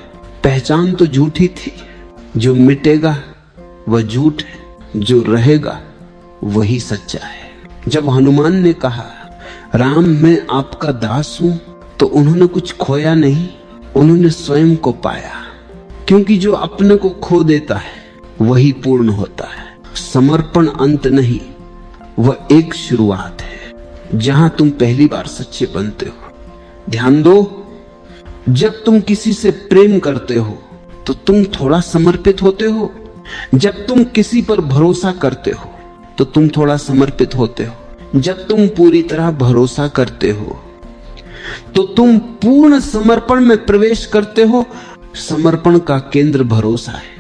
पहचान तो झूठी थी। जो मिटेगा वह झूठ है, जो रहेगा वही सच्चा है। जब हनुमान ने कहा, राम मैं आपका दास हूं, तो उन्होंने कुछ खोया नहीं, उन्होंने स्वयं को पाया। क्योंकि जो अपने को खो देता है वही पूर्ण होता है। समर्पण अंत नहीं, वह एक शुरुआत है जहां तुम पहली बार सच्चे बनते हो। ध्यान दो, जब तुम किसी से प्रेम करते हो तो तुम थोड़ा समर्पित होते हो। जब तुम किसी पर भरोसा करते हो तो तुम थोड़ा समर्पित होते हो। जब तुम पूरी तरह भरोसा करते हो तो तुम पूर्ण समर्पण में प्रवेश करते हो। समर्पण का केंद्र भरोसा है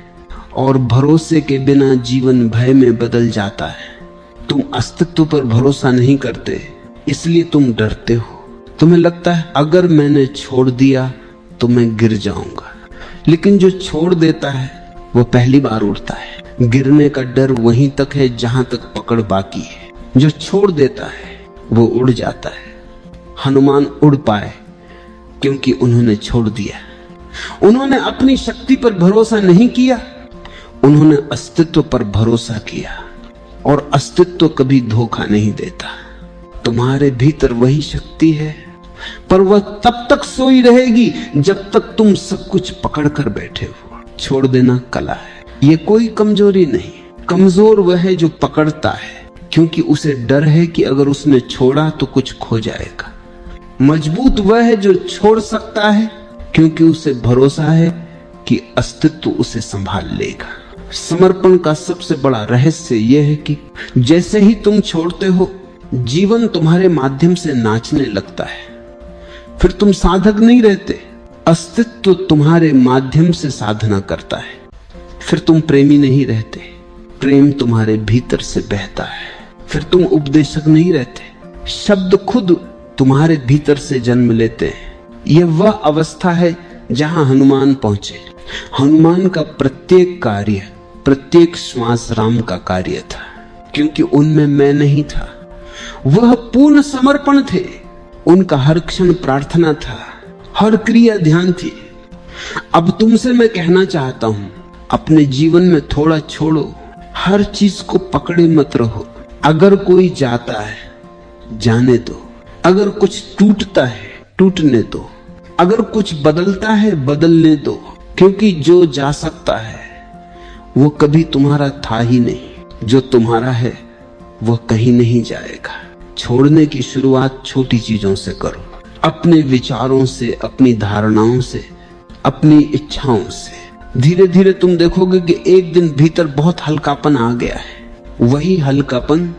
और भरोसे के बिना जीवन भय में बदल जाता है। तुम अस्तित्व पर भरोसा नहीं करते, इसलिए तुम डरते हो। तुम्हें लगता है अगर मैंने छोड़ दिया तो मैं गिर जाऊंगा, लेकिन जो छोड़ देता है वो पहली बार उड़ता है। गिरने का डर वहीं तक है जहां तक पकड़ बाकी है। जो छोड़ देता है वो उड़ जाता है। हनुमान उड़ पाए क्योंकि उन्होंने छोड़ दिया। उन्होंने अपनी शक्ति पर भरोसा नहीं किया, उन्होंने अस्तित्व पर भरोसा किया। और अस्तित्व कभी धोखा नहीं देता। तुम्हारे भीतर वही शक्ति है, पर वह तब तक सोई रहेगी जब तक तुम सब कुछ पकड़ कर बैठे हो। छोड़ देना कला है, ये कोई कमजोरी नहीं। कमजोर वह है जो पकड़ता है, क्योंकि उसे डर है कि अगर उसने छोड़ा तो कुछ खो जाएगा। मजबूत वह है जो छोड़ सकता है, क्योंकि उसे भरोसा है कि अस्तित्व उसे संभाल लेगा। समर्पण का सबसे बड़ा रहस्य यह है कि जैसे ही तुम छोड़ते हो, जीवन तुम्हारे माध्यम से नाचने लगता है। फिर तुम साधक नहीं रहते, अस्तित्व तुम्हारे माध्यम से साधना करता है। फिर तुम प्रेमी नहीं रहते, प्रेम तुम्हारे भीतर से बहता है। फिर तुम उपदेशक नहीं रहते, शब्द खुद तुम्हारे भीतर से जन्म लेते हैं। यह वह अवस्था है जहां हनुमान पहुंचे। हनुमान का प्रत्येक कार्य, प्रत्येक श्वास राम का कार्य था, क्योंकि उनमें मैं नहीं था। वह पूर्ण समर्पण थे। उनका हर क्षण प्रार्थना था, हर क्रिया ध्यान थी। अब तुमसे मैं कहना चाहता हूं, अपने जीवन में थोड़ा छोड़ो, हर चीज को पकड़े मत रहो। अगर कोई जाता है जाने दो, अगर कुछ टूटता है टूटने दो, अगर कुछ बदलता है बदलने दो, क्योंकि जो जा सकता है वो कभी तुम्हारा था ही नहीं। जो तुम्हारा है वो कहीं नहीं जाएगा। छोड़ने की शुरुआत छोटी चीजों से करो, अपने विचारों से, अपनी धारणाओं से, अपनी इच्छाओं से। धीरे धीरे तुम देखोगे कि एक दिन भीतर बहुत हल्कापन आ गया है। वही हल्कापन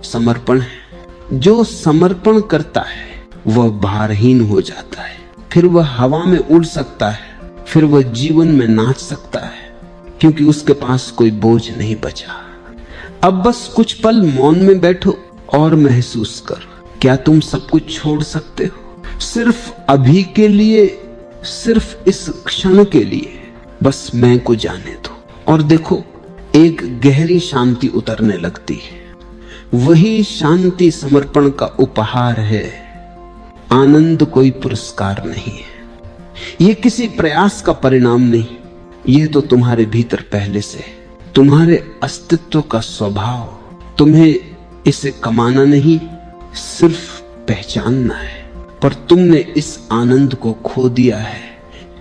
समर्पण है। जो समर्पण करता है वह भारहीन हो जाता है। फिर वह हवा में उड़ सकता है, फिर वह जीवन में नाच सकता है, क्योंकि उसके पास कोई बोझ नहीं बचा। अब बस कुछ पल मौन में बैठो और महसूस करो, क्या तुम सब कुछ छोड़ सकते हो? सिर्फ अभी के लिए, सिर्फ इस क्षण के लिए, बस मैं को जाने दो। और देखो, एक गहरी शांति उतरने लगती है। वही शांति समर्पण का उपहार है। आनंद कोई पुरस्कार नहीं है, ये किसी प्रयास का परिणाम नहीं, ये तो तुम्हारे भीतर पहले से है। तुम्हारे अस्तित्व का स्वभाव। तुम्हें इसे कमाना नहीं, सिर्फ पहचानना है। पर तुमने इस आनंद को खो दिया है,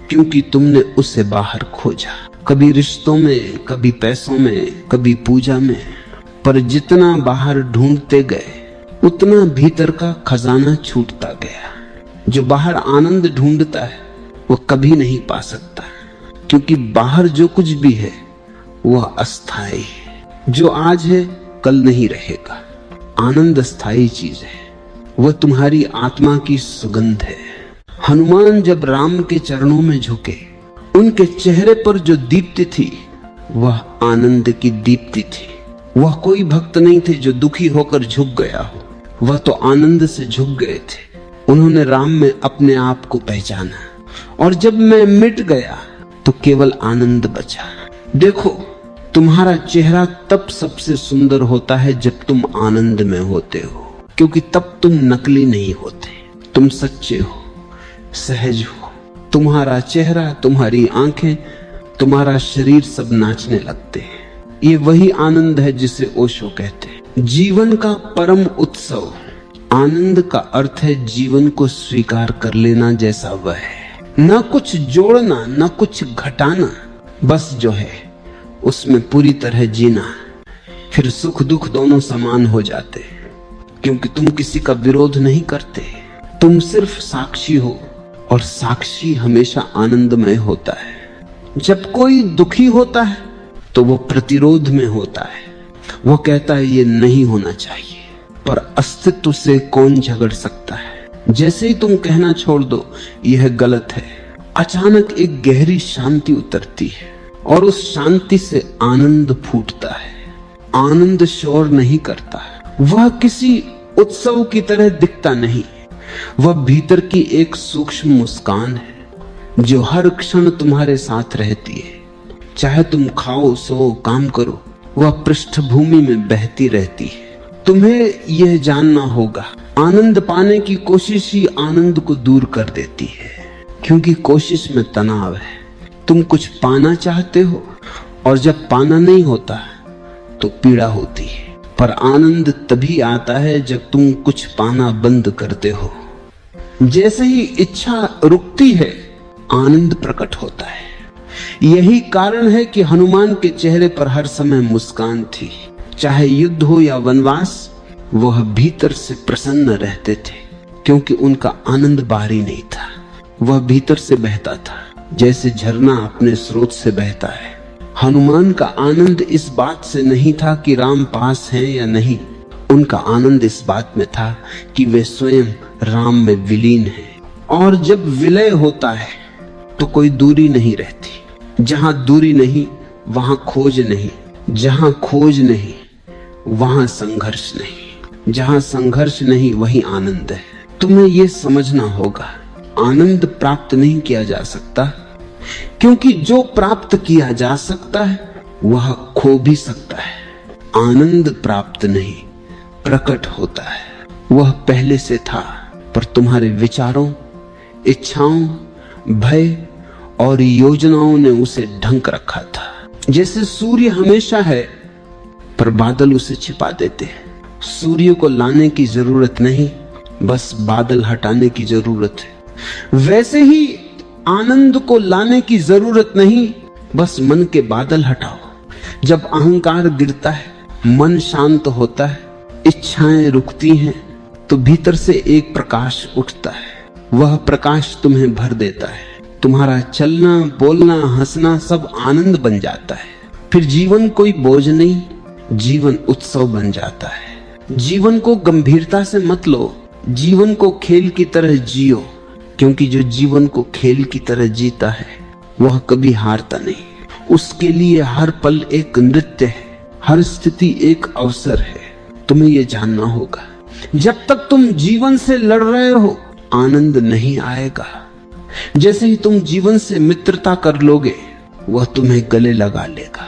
क्योंकि तुमने उसे बाहर खोजा, कभी रिश्तों में, कभी पैसों में, कभी पूजा में। पर जितना बाहर ढूंढते गए, उतना भीतर का खजाना छूटता गया। जो बाहर आनंद ढूंढता है वो कभी नहीं पा सकता, क्योंकि बाहर जो कुछ भी है वह अस्थायी है। जो आज है कल नहीं रहेगा। आनंद स्थायी चीज है, वह तुम्हारी आत्मा की सुगंध है। हनुमान जब राम के चरणों में झुके, उनके चेहरे पर जो दीप्ति थी वह आनंद की दीप्ति थी। वह कोई भक्त नहीं थे जो दुखी होकर झुक गया हो, वह तो आनंद से झुक गए थे। उन्होंने राम में अपने आप को पहचाना, और जब मैं मिट गया तो केवल आनंद बचा। देखो, तुम्हारा चेहरा तब सबसे सुंदर होता है जब तुम आनंद में होते हो, क्योंकि तब तुम नकली नहीं होते, तुम सच्चे हो, सहज हो। तुम्हारा चेहरा, तुम्हारी आंखें, तुम्हारा शरीर सब नाचने लगते हैं। ये वही आनंद है जिसे ओशो कहते हैं जीवन का परम उत्सव। आनंद का अर्थ है जीवन को स्वीकार कर लेना जैसा वह है, ना कुछ जोड़ना ना कुछ घटाना, बस जो है उसमें पूरी तरह जीना। फिर सुख दुख दोनों समान हो जाते, क्योंकि तुम किसी का विरोध नहीं करते, तुम सिर्फ साक्षी हो, और साक्षी हमेशा आनंदमय होता है। जब कोई दुखी होता है तो वो प्रतिरोध में होता है, वो कहता है ये नहीं होना चाहिए, पर अस्तित्व से कौन झगड़ सकता है। जैसे ही तुम कहना छोड़ दो यह गलत है, अचानक एक गहरी शांति उतरती है, और उस शांति से आनंद फूटता है। आनंद शोर नहीं करता, वह किसी उत्सव की तरह दिखता नहीं, वह भीतर की एक सूक्ष्म मुस्कान है जो हर क्षण तुम्हारे साथ रहती है। चाहे तुम खाओ, सो, काम करो, वह पृष्ठभूमि में बहती रहती है। तुम्हें यह जानना होगा, आनंद पाने की कोशिश ही आनंद को दूर कर देती है, क्योंकि कोशिश में तनाव है। तुम कुछ पाना चाहते हो, और जब पाना नहीं होता तो पीड़ा होती है, पर आनंद तभी आता है जब तुम कुछ पाना बंद करते हो। जैसे ही इच्छा रुकती है, आनंद प्रकट होता है। यही कारण है कि हनुमान के चेहरे पर हर समय मुस्कान थी। चाहे युद्ध हो या वनवास, वह भीतर से प्रसन्न रहते थे, क्योंकि उनका आनंद बाहरी नहीं था, वह भीतर से बहता था, जैसे झरना अपने स्रोत से बहता है। हनुमान का आनंद इस बात से नहीं था कि राम पास हैं या नहीं, उनका आनंद इस बात में था कि वे स्वयं राम में विलीन हैं। और जब विलय होता है तो कोई दूरी नहीं रहती। जहां दूरी नहीं वहां खोज नहीं, जहां खोज नहीं वहां संघर्ष नहीं, जहां संघर्ष नहीं वही आनंद है। तुम्हें यह समझना होगा, आनंद प्राप्त नहीं किया जा सकता, क्योंकि जो प्राप्त किया जा सकता है वह खो भी सकता है। आनंद प्राप्त नहीं, प्रकट होता है। वह पहले से था, पर तुम्हारे विचारों, इच्छाओं, भय और योजनाओं ने उसे ढंक रखा था। जैसे सूर्य हमेशा है, पर बादल उसे छिपा देते हैं। सूर्य को लाने की जरूरत नहीं, बस बादल हटाने की जरूरत है। वैसे ही आनंद को लाने की जरूरत नहीं, बस मन के बादल हटाओ। जब अहंकार गिरता है, मन शांत होता है, इच्छाएं रुकती हैं, तो भीतर से एक प्रकाश उठता है। वह प्रकाश तुम्हें भर देता है। तुम्हारा चलना, बोलना, हंसना सब आनंद बन जाता है। फिर जीवन कोई बोझ नहीं, जीवन उत्सव बन जाता है। जीवन को गंभीरता से मत लो, जीवन को खेल की तरह जियो, क्योंकि जो जीवन को खेल की तरह जीता है वह कभी हारता नहीं। उसके लिए हर पल एक नृत्य है, हर स्थिति एक अवसर है। तुम्हें यह जानना होगा, जब तक तुम जीवन से लड़ रहे हो आनंद नहीं आएगा। जैसे ही तुम जीवन से मित्रता कर लोगे, वह तुम्हें गले लगा लेगा,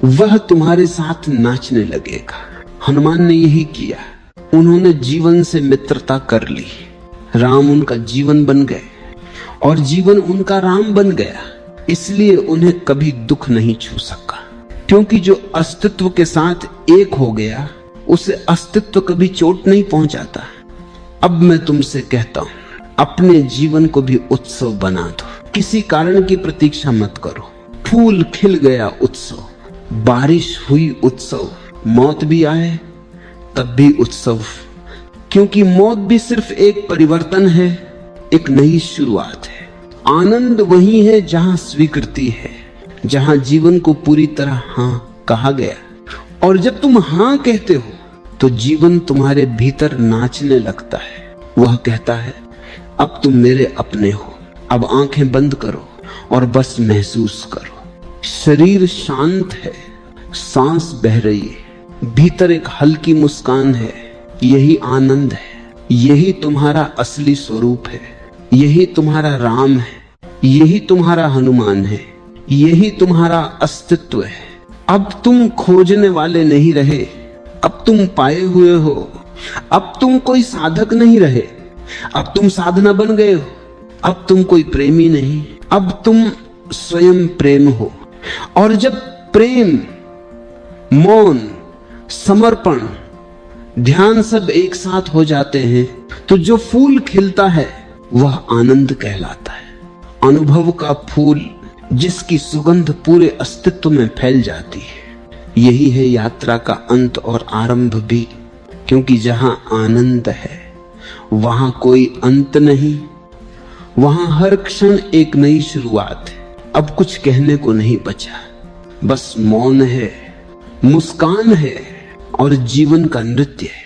वह तुम्हारे साथ नाचने लगेगा। हनुमान ने यही किया, उन्होंने जीवन से मित्रता कर ली। राम उनका जीवन बन गए और जीवन उनका राम बन गया। इसलिए उन्हें कभी दुख नहीं छू सका, क्योंकि जो अस्तित्व के साथ एक हो गया उसे अस्तित्व कभी चोट नहीं पहुंचाता। अब मैं तुमसे कहता हूं, अपने जीवन को भी उत्सव बना दो। किसी कारण की प्रतीक्षा मत करो। फूल खिल गया उत्सव, बारिश हुई उत्सव, मौत भी आए तब भी उत्सव, क्योंकि मौत भी सिर्फ एक परिवर्तन है एक नई शुरुआत है। आनंद वही है जहां स्वीकृति है, जहां जीवन को पूरी तरह हाँ कहा गया। और जब तुम हाँ कहते हो तो जीवन तुम्हारे भीतर नाचने लगता है। वह कहता है अब तुम मेरे अपने हो, अब आंखें बंद करो और बस महसूस करो। शरीर शांत है, सांस बह रही है, भीतर एक हल्की मुस्कान है। यही आनंद है, यही तुम्हारा असली स्वरूप है, यही तुम्हारा राम है, यही तुम्हारा हनुमान है, यही तुम्हारा अस्तित्व है। अब तुम खोजने वाले नहीं रहे, अब तुम पाए हुए हो। अब तुम कोई साधक नहीं रहे, अब तुम साधना बन गए हो। अब तुम कोई प्रेमी नहीं, अब तुम स्वयं प्रेम हो। और जब प्रेम, मौन, समर्पण, ध्यान सब एक साथ हो जाते हैं तो जो फूल खिलता है वह आनंद कहलाता है। अनुभव का फूल जिसकी सुगंध पूरे अस्तित्व में फैल जाती है। यही है यात्रा का अंत और आरंभ भी, क्योंकि जहां आनंद है वहां कोई अंत नहीं, वहां हर क्षण एक नई शुरुआत है। अब कुछ कहने को नहीं बचा, बस मौन है, मुस्कान है और जीवन का नृत्य है।